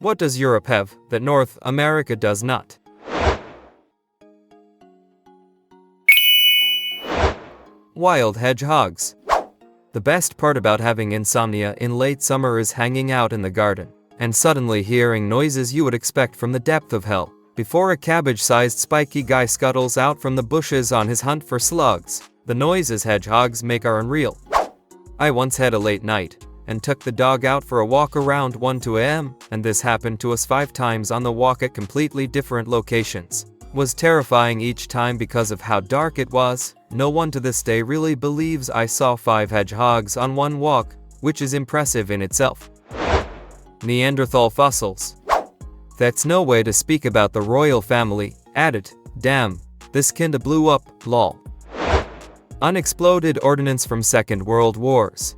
What does Europe have that North America does not? Wild hedgehogs. The best part about having insomnia in late summer is hanging out in the garden and suddenly hearing noises you would expect from the depth of hell before a cabbage-sized spiky guy scuttles out from the bushes on his hunt for slugs. The noises hedgehogs make are unreal. I once had a late night and took the dog out for a walk around 1-2 a.m. and this happened to us 5 times on the walk at completely different locations. Was terrifying each time because of how dark it was. No one to this day really believes I saw 5 hedgehogs on one walk, which is impressive in itself. Neanderthal fossils. That's no way to speak about the royal family. Added, damn, this kinda blew up, lol. Unexploded ordnance from Second World Wars.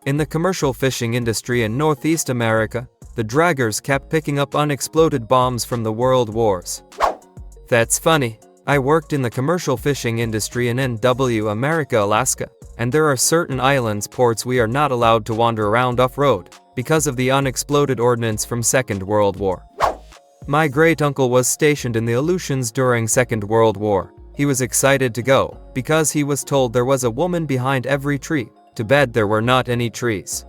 In the commercial fishing industry in Northeast America, the draggers kept picking up unexploded bombs from the World Wars. That's funny. I worked in the commercial fishing industry in NW America, Alaska, and there are certain islands ports we are not allowed to wander around off-road because of the unexploded ordnance from Second World War. My great-uncle was stationed in the Aleutians during Second World War. He was excited to go because he was told there was a woman behind every tree. To bed there were not any trees.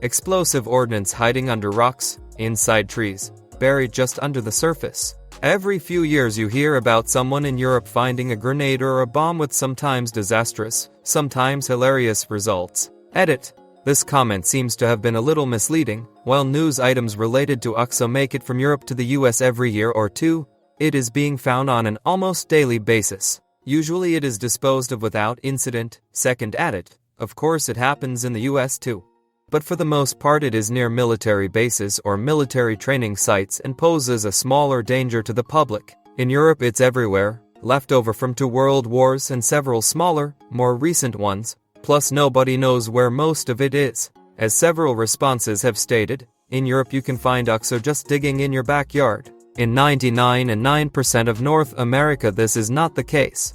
Explosive ordnance hiding under rocks, inside trees, buried just under the surface. Every few years you hear about someone in Europe finding a grenade or a bomb with sometimes disastrous, sometimes hilarious results. Edit. This comment seems to have been a little misleading. While news items related to UXO make it from Europe to the US every year or two, it is being found on an almost daily basis. Usually it is disposed of without incident. Second, edit. Of course it happens in the US too. But for the most part it is near military bases or military training sites and poses a smaller danger to the public. In Europe it's everywhere, left over from 2 world wars and several smaller, more recent ones, plus nobody knows where most of it is. As several responses have stated, in Europe you can find UXO just digging in your backyard. In 99.9% of North America this is not the case.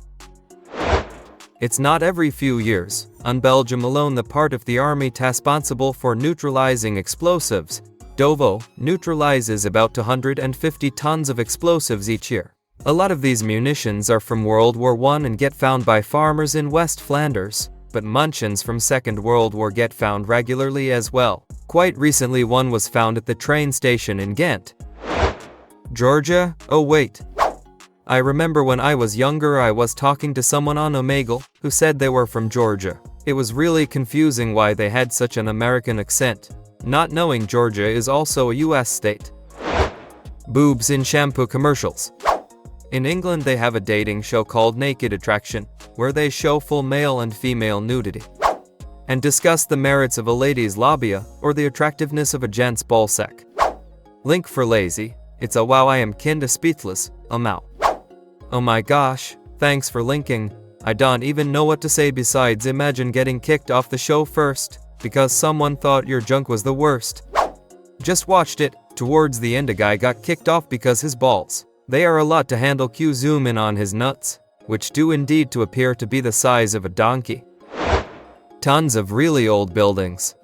It's not every few years. On Belgium alone, the part of the army responsible for neutralizing explosives, DOVO, neutralizes about 250 tons of explosives each year. A lot of these munitions are from World War I and get found by farmers in West Flanders, but munitions from Second World War get found regularly as well. Quite recently one was found at the train station in Ghent, Georgia. Oh wait. I remember when I was younger I was talking to someone on Omegle who said they were from Georgia. It was really confusing why they had such an American accent, not knowing Georgia is also a US state. Boobs in shampoo commercials. In England they have a dating show called Naked Attraction, where they show full male and female nudity and discuss the merits of a lady's labia or the attractiveness of a gent's ballsack. Link for lazy. It's a wow, I am kinda speechless, Mau. Oh my gosh, thanks for linking. I don't even know what to say besides imagine getting kicked off the show first because someone thought your junk was the worst. Just watched it. Towards the end a guy got kicked off because his balls, they are a lot to handle. Q zoom in on his nuts, which do indeed to appear to be the size of a donkey. Tons of really old buildings.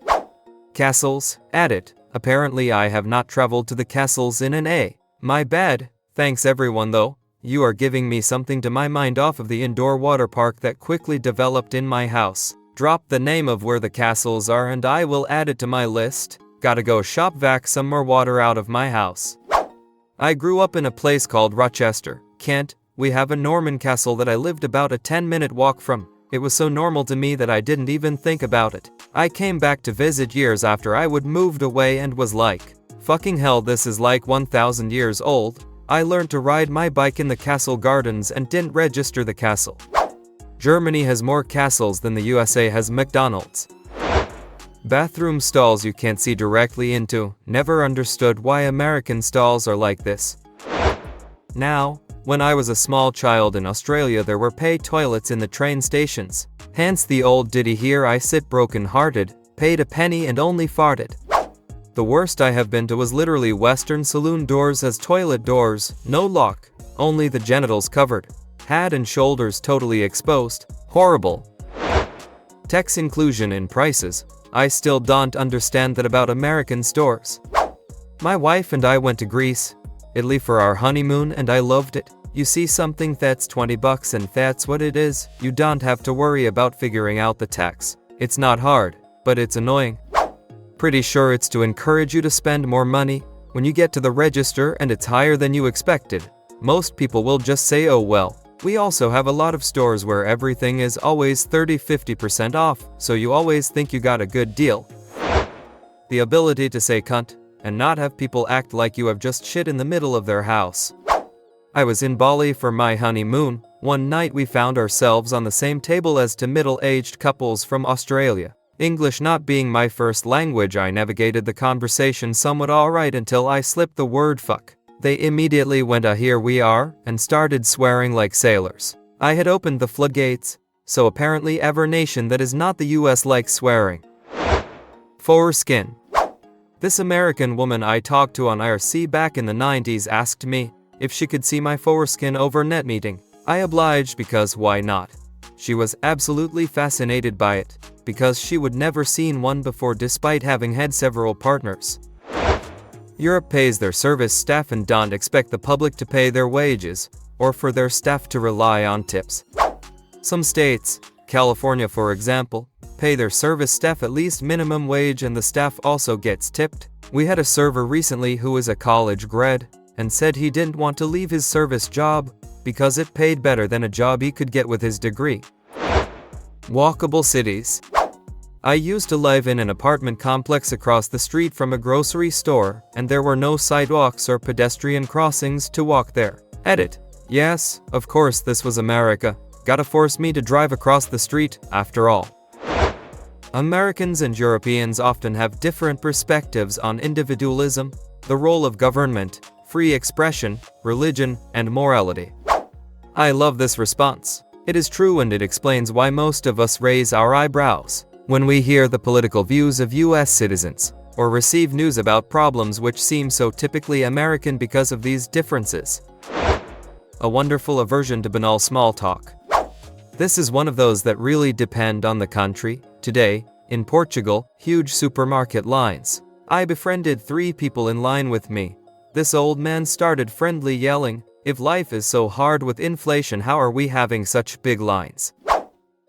Castles, added. Apparently I have not traveled to the castles in an A. My bad. Thanks everyone though. You are giving me something to my mind off of the indoor water park that quickly developed in my house. Drop the name of where the castles are and I will add it to my list. Gotta go shop vac some more water out of my house. I grew up in a place called Rochester, Kent. We have a Norman castle that I lived about a 10-minute walk from. It was so normal to me that I didn't even think about it. I came back to visit years after I would moved away and was like, fucking hell, this is like 1,000 years old. I learned to ride my bike in the castle gardens and didn't register the castle. Germany has more castles than the USA has McDonald's. Bathroom stalls you can't see directly into. Never understood why American stalls are like this. Now, when I was a small child in Australia there were pay toilets in the train stations. Hence the old ditty here I sit broken hearted, paid a penny and only farted. The worst I have been to was literally Western saloon doors as toilet doors, no lock, only the genitals covered, head and shoulders totally exposed, horrible. Text inclusion in prices. I still don't understand that about American stores. My wife and I went to Greece, Italy for our honeymoon and I loved it. You see something that's $20 and that's what it is. You don't have to worry about figuring out the tax. It's not hard, but it's annoying. Pretty sure it's to encourage you to spend more money. When you get to the register and it's higher than you expected, most people will just say, oh well. We also have a lot of stores where everything is always 30-50% off, so you always think you got a good deal. The ability to say cunt and not have people act like you have just shit in the middle of their house. I was in Bali for my honeymoon. One night we found ourselves on the same table as two middle-aged couples from Australia. English not being my first language, I navigated the conversation somewhat alright until I slipped the word fuck. They immediately went here we are, and started swearing like sailors. I had opened the floodgates, so apparently every nation that is not the US likes swearing. Foreskin. This American woman I talked to on IRC back in the 90s asked me if she could see my foreskin over net meeting. I obliged because why not? She was absolutely fascinated by it, because she would never seen one before despite having had several partners. Europe pays their service staff and don't expect the public to pay their wages, or for their staff to rely on tips. Some states, California for example, pay their service staff at least minimum wage and the staff also gets tipped. We had a server recently who is a college grad, and said he didn't want to leave his service job, because it paid better than a job he could get with his degree. Walkable cities. I used to live in an apartment complex across the street from a grocery store, and there were no sidewalks or pedestrian crossings to walk there. Edit. Yes, of course this was America. Gotta force me to drive across the street, after all. Americans and Europeans often have different perspectives on individualism, the role of government, free expression, religion, and morality. I love this response. It is true and it explains why most of us raise our eyebrows when we hear the political views of US citizens, or receive news about problems which seem so typically American because of these differences. A wonderful aversion to banal small talk. This is one of those that really depend on the country. Today, in Portugal, huge supermarket lines. I befriended 3 people in line with me. This old man started friendly yelling, "If life is so hard with inflation, how are we having such big lines?"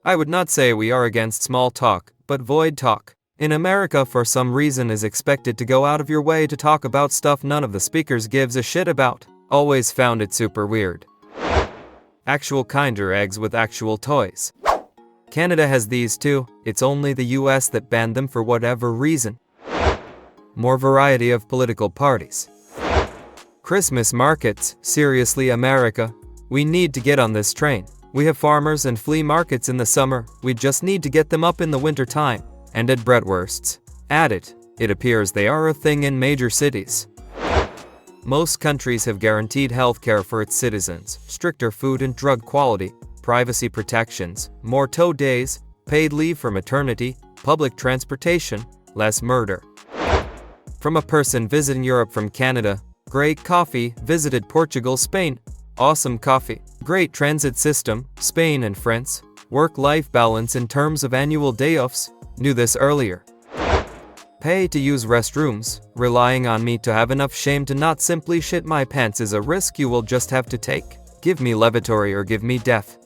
I would not say we are against small talk, but void talk. In America, for some reason, is expected to go out of your way to talk about stuff none of the speakers gives a shit about. Always found it super weird. Actual Kinder eggs with actual toys. Canada has these too, it's only the US that banned them for whatever reason. More variety of political parties. Christmas markets, seriously America, we need to get on this train. We have farmers and flea markets in the summer, we just need to get them up in the winter time. And at bratwursts. It appears they are a thing in major cities. Most countries have guaranteed healthcare for its citizens, stricter food and drug quality, privacy protections, more tow days, paid leave for maternity, public transportation, less murder. From a person visiting Europe from Canada, great coffee, visited Portugal, Spain, awesome coffee, great transit system, Spain and France, work-life balance in terms of annual day-offs, knew this earlier. Pay to use restrooms, relying on me to have enough shame to not simply shit my pants is a risk you will just have to take. Give me lavatory or give me death.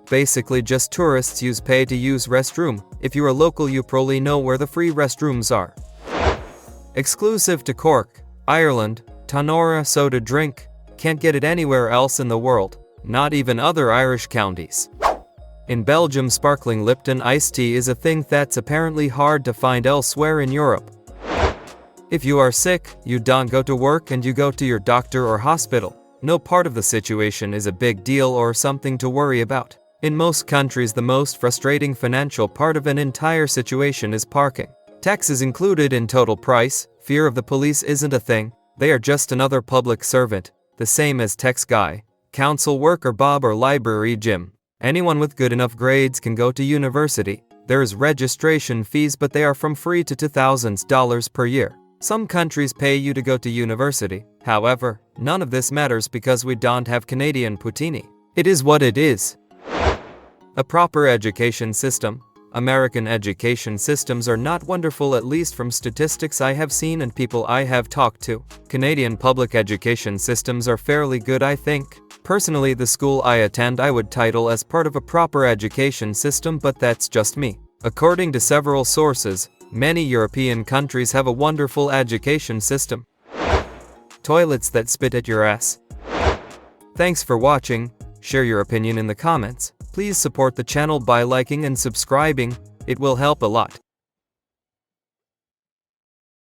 Basically just tourists use pay to use restroom. If you are local you probably know where the free restrooms are. Exclusive to Cork, Ireland, Tanora soda drink. Can't get it anywhere else in the world, not even other Irish counties. In Belgium, sparkling Lipton iced tea is a thing that's apparently hard to find elsewhere in Europe. If you are sick, you don't go to work and you go to your doctor or hospital. No part of the situation is a big deal or something to worry about. In most countries, the most frustrating financial part of an entire situation is parking. Tax is included in total price, fear of the police isn't a thing, they are just another public servant, the same as tax guy, council worker Bob or library Jim. Anyone with good enough grades can go to university. There is registration fees but they are from free to $2,000 per year. Some countries pay you to go to university. However, none of this matters because we don't have Canadian poutine. It is what it is. A proper education system. American education systems are not wonderful, at least from statistics I have seen and people I have talked to. Canadian public education systems are fairly good, I think. Personally, the school I attend I would title as part of a proper education system, but that's just me. According to several sources, many European countries have a wonderful education system. Toilets that spit at your ass. Thanks for watching. Share your opinion in the comments. Please support the channel by liking and subscribing. It will help a lot.